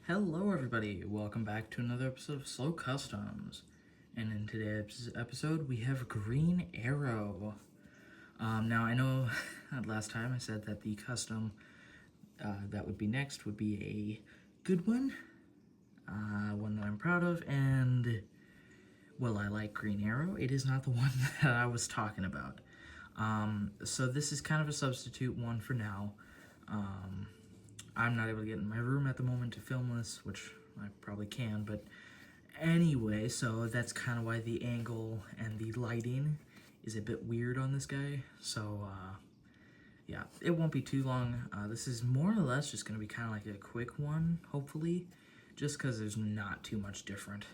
Hello everybody, welcome back to another episode of Slow Customs. And in today's episode we have Green Arrow. Now I know last time I said that the custom that would be next would be a good one. One that I'm proud of, and well, I like Green Arrow. It is not the one that I was talking about. So this is kind of a substitute one for now. I'm not able to get in my room at the moment to film this, which I probably can, but anyway, so that's kind of why the angle and the lighting is a bit weird on this guy. So, yeah, it won't be too long. This is more or less just going to be kind of like a quick one, hopefully, just because there's not too much different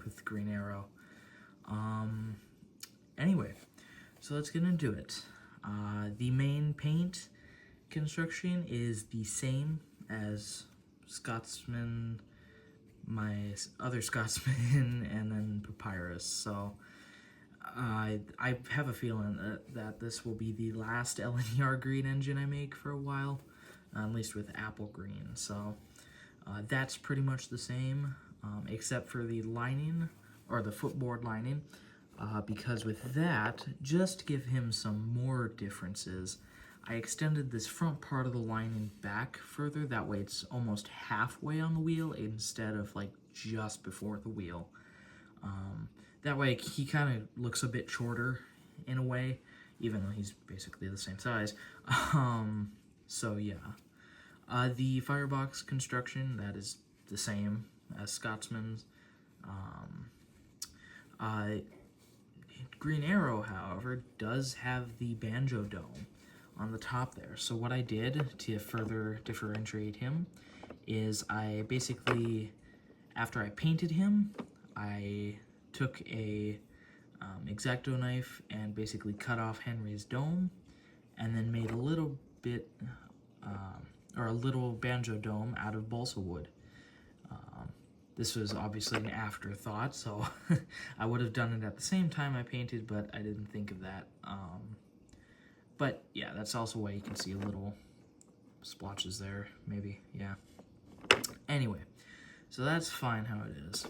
with Green Arrow. Anyway, so let's get into it. The main paint construction is the same as Scotsman, my other Scotsman, and then Papyrus. So I have a feeling that this will be the last LNER green engine I make for a while, at least with apple green. So that's pretty much the same, except for the lining, or the footboard lining, because with that, just to give him some more differences, I extended this front part of the lining back further. That way it's almost halfway on the wheel instead of like just before the wheel. That way he kind of looks a bit shorter in a way, even though he's basically the same size. So yeah. The firebox construction, that is the same as Scotsman's. Green Arrow, however, does have the banjo dome on the top there. So what I did to further differentiate him is I basically, after I painted him, I took a X-Acto knife and basically cut off Henry's dome, and then made a little bit, or a little banjo dome out of balsa wood. This was obviously an afterthought, so I would have done it at the same time I painted, but I didn't think of that. But yeah, that's also why you can see little splotches there, maybe, yeah. Anyway, so that's fine how it is.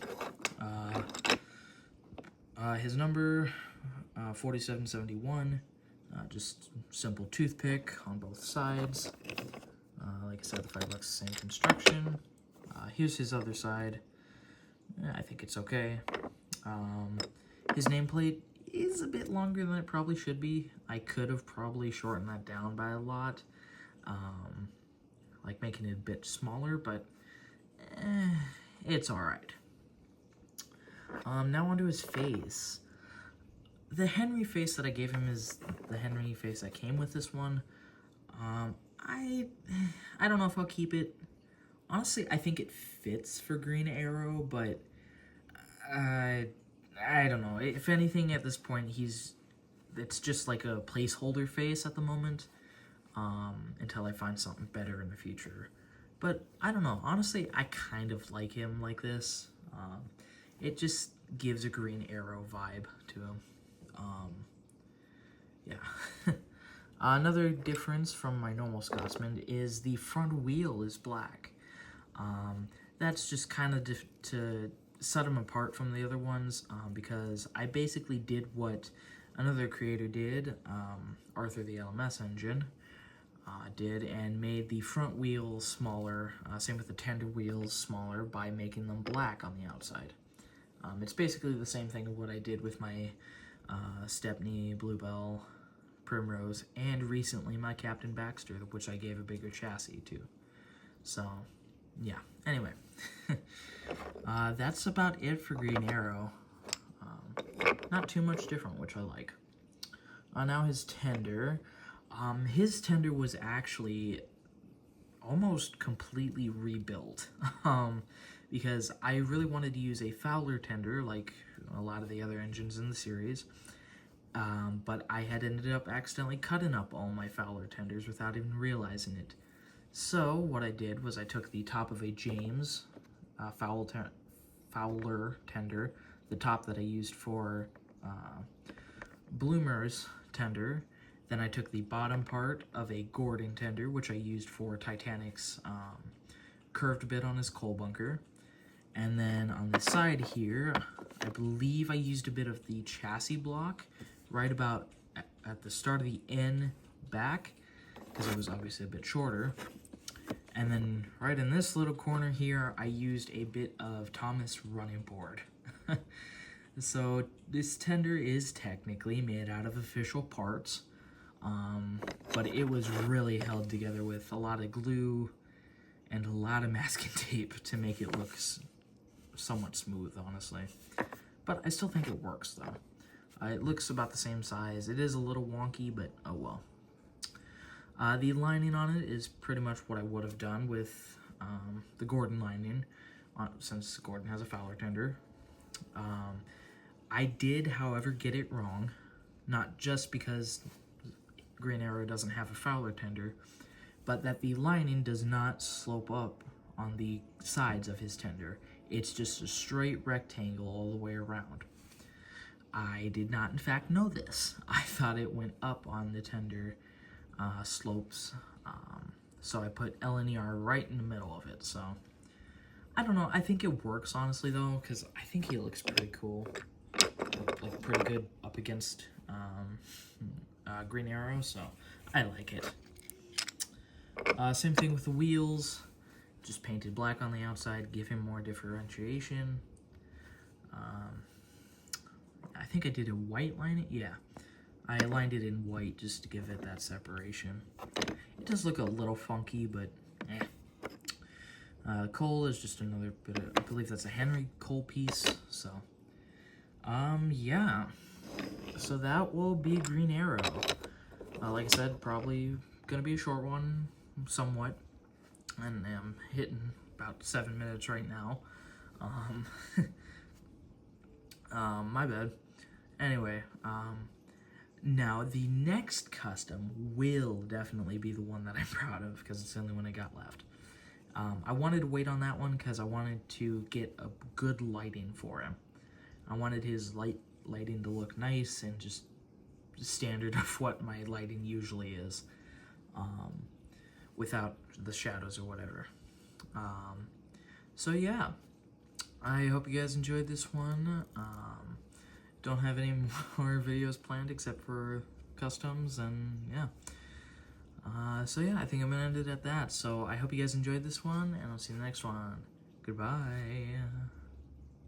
His number, 4771, just simple toothpick on both sides. Like I said, the $5, same construction. Here's his other side. I think it's okay. His nameplate is a bit longer than it probably should be. I could have probably shortened that down by a lot, like making it a bit smaller, but it's alright. Now onto his face. The Henry face that I gave him is the Henry face that came with this one. I don't know if I'll keep it. Honestly, I think it fits for Green Arrow, but I don't know. If anything, at this point, it's just like a placeholder face at the moment, until I find something better in the future. But I don't know. Honestly, I kind of like him like this. It just gives a Green Arrow vibe to him. Yeah. Another difference from my normal Scotsman is the front wheel is black. That's just kind of to set them apart from the other ones, because I basically did what another creator did, Arthur the LMS engine did, and made the front wheels smaller, same with the tender wheels smaller, by making them black on the outside. It's basically the same thing of what I did with my Stepney, Bluebell, Primrose, and recently my Captain Baxter, which I gave a bigger chassis to. So yeah, anyway. That's about it for Green Arrow. Not too much different, which I like. Now his tender. His tender was actually almost completely rebuilt, because I really wanted to use a Fowler tender, like a lot of the other engines in the series, but I had ended up accidentally cutting up all my Fowler tenders without even realizing it. So what I did was I took the top of a James Fowler tender, the top that I used for Bloomer's tender. Then I took the bottom part of a Gordon tender, which I used for Titanic's curved bit on his coal bunker. And then on the side here, I believe I used a bit of the chassis block right about at the start of the N back, because it was obviously a bit shorter. And then right in this little corner here, I used a bit of Thomas running board. So this tender is technically made out of official parts, but it was really held together with a lot of glue and a lot of masking tape to make it look somewhat smooth, honestly. But I still think it works, though. It looks about the same size. It is a little wonky, but oh well. The lining on it is pretty much what I would have done with the Gordon lining, since Gordon has a Fowler tender. I did, however, get it wrong, not just because Green Arrow doesn't have a Fowler tender, but that the lining does not slope up on the sides of his tender. It's just a straight rectangle all the way around. I did not, in fact, know this. I thought it went up on the tender slopes, so I put LNER right in the middle of it. So I don't know, I think it works, honestly, though, because I think he looks pretty cool, like pretty good up against Green Arrow, so I like it. Same thing with the wheels, just painted black on the outside, give him more differentiation. I think I did a white line, yeah. I lined it in white just to give it that separation. It does look a little funky, but eh. Coal is just another bit of, I believe that's a Henry Cole piece, so. Yeah. So that will be Green Arrow. Like I said, probably gonna be a short one, somewhat. And I'm hitting about 7 minutes right now. My bad. Anyway, now the next custom will definitely be the one that I'm proud of, because it's the only one I got left. I wanted to wait on that one because I wanted to get a good lighting for him. I wanted his lighting to look nice and just standard of what my lighting usually is, without the shadows or whatever. So yeah, I hope you guys enjoyed this one. Don't have any more videos planned except for customs, and yeah. So yeah, I think I'm gonna end it at that. So I hope you guys enjoyed this one, and I'll see you in the next one. Goodbye.